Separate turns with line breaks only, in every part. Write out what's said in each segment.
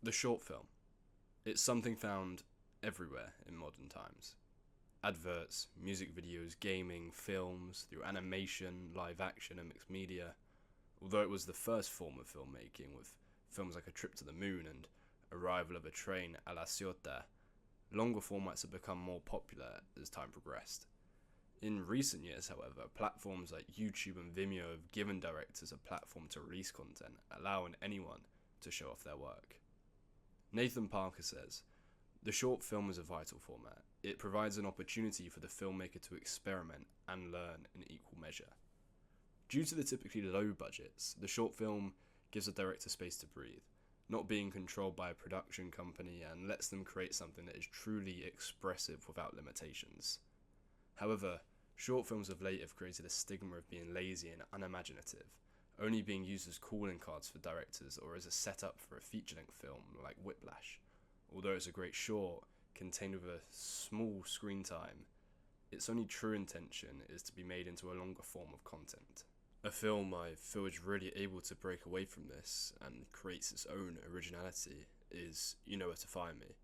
The short film. It's something found everywhere in modern times. Adverts, music videos, gaming, films, through animation, live action, and mixed media. Although it was the first form of filmmaking, with films like A Trip to the Moon and Arrival of a Train a la Ciotat, longer formats have become more popular as time progressed. In recent years, however, platforms like YouTube and Vimeo have given directors a platform to release content, allowing anyone to show off their work. Nathan Parker says, "The short film is a vital format. It provides an opportunity for the filmmaker to experiment and learn in equal measure. Due to the typically low budgets, the short film gives the director space to breathe, not being controlled by a production company, and lets them create something that is truly expressive without limitations. However, short films of late have created a stigma of being lazy and unimaginative, only being used as calling cards for directors or as a setup for a feature-length film like Whiplash. Although it's a great short, contained with a small screen time, its only true intention is to be made into a longer form of content." A film I feel is really able to break away from this and creates its own originality is You Know Where to Find Me.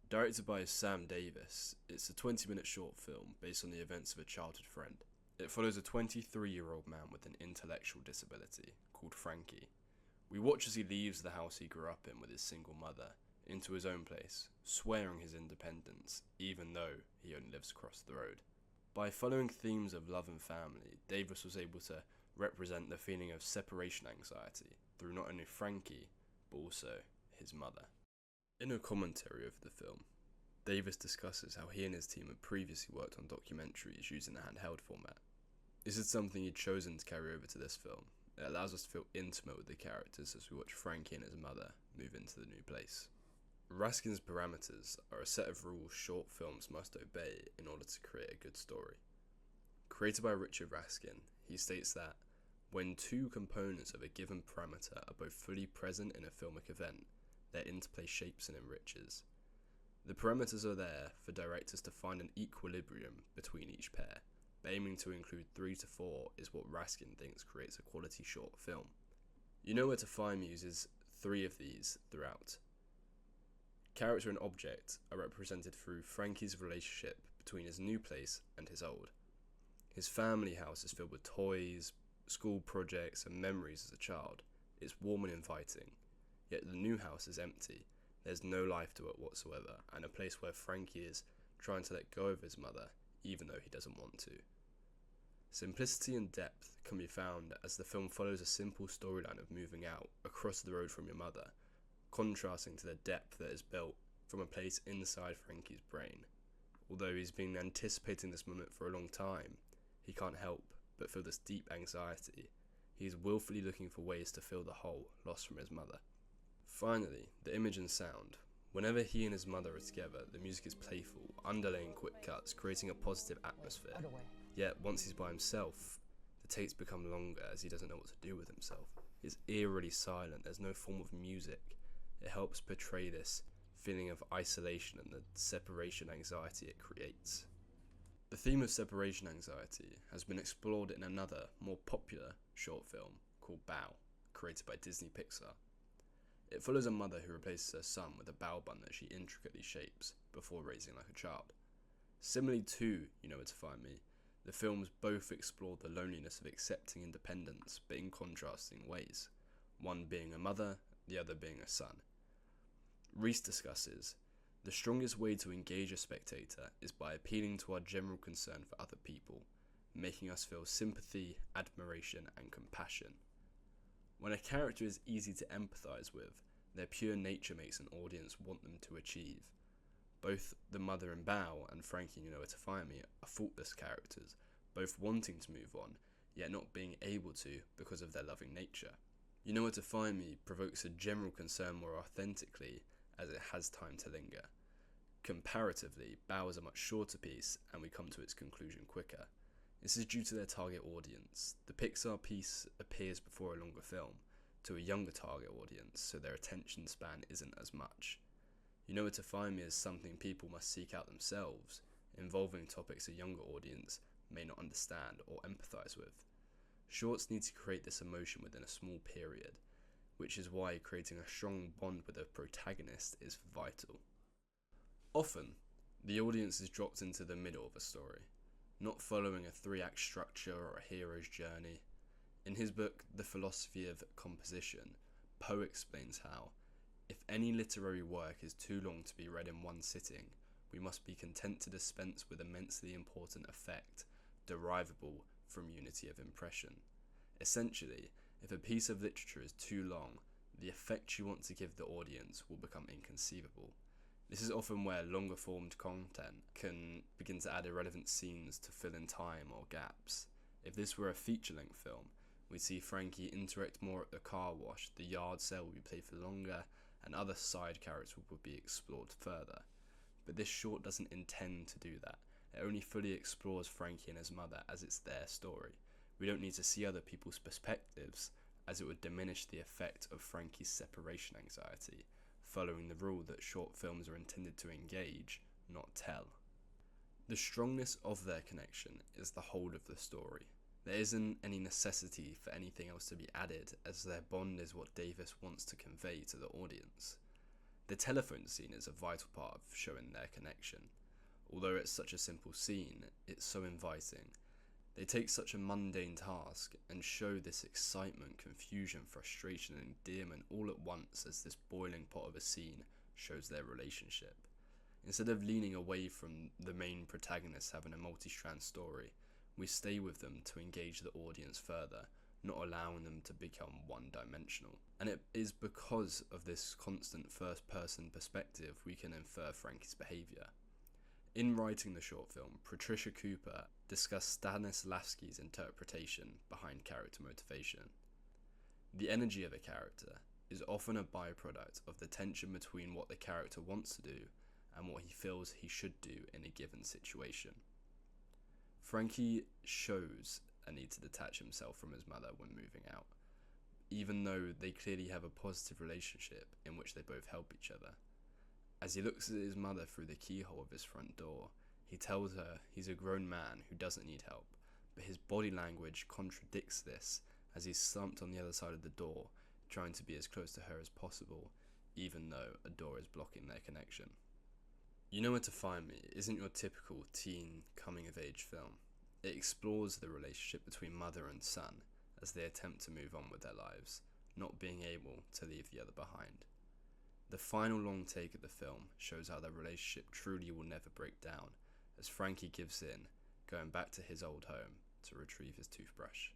Directed by Sam Davis, it's a 20-minute short film based on the events of a childhood friend. It follows a 23-year-old man with an intellectual disability called Frankie. We watch as he leaves the house he grew up in with his single mother into his own place, swearing his independence, even though he only lives across the road. By following themes of love and family, Davis was able to represent the feeling of separation anxiety through not only Frankie, but also his mother. In a commentary over the film, Davis discusses how he and his team had previously worked on documentaries using a handheld format. This is something he'd chosen to carry over to this film. It allows us to feel intimate with the characters as we watch Frankie and his mother move into the new place. Raskin's parameters are a set of rules short films must obey in order to create a good story. Created by Richard Raskin, he states that when two components of a given parameter are both fully present in a filmic event, their interplay shapes and enriches. The parameters are there for directors to find an equilibrium between each pair, but aiming to include 3 to 4 is what Raskin thinks creates a quality short film. You Know Where to Find Me uses 3 of these throughout. Character and object are represented through Frankie's relationship between his new place and his old. His family house is filled with toys, school projects, and memories as a child. It's warm and inviting, yet the new house is empty. There's no life to it whatsoever, and a place where Frankie is trying to let go of his mother, even though he doesn't want to. Simplicity and depth can be found as the film follows a simple storyline of moving out across the road from your mother, contrasting to the depth that is built from a place inside Frankie's brain. Although he's been anticipating this moment for a long time, he can't help but feel this deep anxiety. He is willfully looking for ways to fill the hole lost from his mother. Finally, the image and sound. Whenever he and his mother are together, the music is playful, underlaying quick cuts, creating a positive atmosphere. Yet, once he's by himself, the takes become longer as he doesn't know what to do with himself. He's eerily silent, there's no form of music. It helps portray this feeling of isolation and the separation anxiety it creates. The theme of separation anxiety has been explored in another, more popular short film called Bow, created by Disney Pixar. It follows a mother who replaces her son with a bow bun that she intricately shapes before raising like a child. Similarly to You Know Where to Find Me, the films both explore the loneliness of accepting independence, but in contrasting ways, one being a mother, the other being a son. Reese discusses, the strongest way to engage a spectator is by appealing to our general concern for other people, making us feel sympathy, admiration, and compassion. When a character is easy to empathise with, their pure nature makes an audience want them to achieve. Both the mother in Bow and Frankie in You Know Where to Find Me are faultless characters, both wanting to move on, yet not being able to because of their loving nature. You Know Where to Find Me provokes a general concern more authentically, as it has time to linger. Comparatively, Bow is a much shorter piece, and we come to its conclusion quicker. This is due to their target audience. The Pixar piece appears before a longer film, to a younger target audience, so their attention span isn't as much. You Know Where to Find Me is something people must seek out themselves, involving topics a younger audience may not understand or empathise with. Shorts need to create this emotion within a small period. which is why creating a strong bond with a protagonist is vital. Often, the audience is dropped into the middle of a story, not following a 3-act structure or a hero's journey. In his book, The Philosophy of Composition, Poe explains how, if any literary work is too long to be read in one sitting, we must be content to dispense with immensely important effect, derivable from unity of impression. Essentially, if a piece of literature is too long, the effect you want to give the audience will become inconceivable. This is often where longer formed content can begin to add irrelevant scenes to fill in time or gaps. If this were a feature-length film, we'd see Frankie interact more at the car wash, the yard sale would be played for longer, and other side characters would be explored further. But this short doesn't intend to do that. It only fully explores Frankie and his mother as it's their story. We don't need to see other people's perspectives, as it would diminish the effect of Frankie's separation anxiety, following the rule that short films are intended to engage, not tell. The strongness of their connection is the hold of the story. There isn't any necessity for anything else to be added, as their bond is what Davis wants to convey to the audience. The telephone scene is a vital part of showing their connection. Although it's such a simple scene, it's so inviting. They take such a mundane task and show this excitement, confusion, frustration and endearment all at once as this boiling pot of a scene shows their relationship. Instead of leaning away from the main protagonist having a multi-strand story, we stay with them to engage the audience further, not allowing them to become one-dimensional. And it is because of this constant first-person perspective we can infer Frankie's behaviour. In writing the short film, Patricia Cooper discussed Stanislavski's interpretation behind character motivation. The energy of a character is often a byproduct of the tension between what the character wants to do and what he feels he should do in a given situation. Frankie shows a need to detach himself from his mother when moving out, even though they clearly have a positive relationship in which they both help each other. As he looks at his mother through the keyhole of his front door, he tells her he's a grown man who doesn't need help, but his body language contradicts this as he's slumped on the other side of the door, trying to be as close to her as possible, even though a door is blocking their connection. You Know Where to Find Me isn't your typical teen coming-of-age film. It explores the relationship between mother and son as they attempt to move on with their lives, not being able to leave the other behind. The final long take of the film shows how their relationship truly will never break down, as Frankie gives in, going back to his old home to retrieve his toothbrush.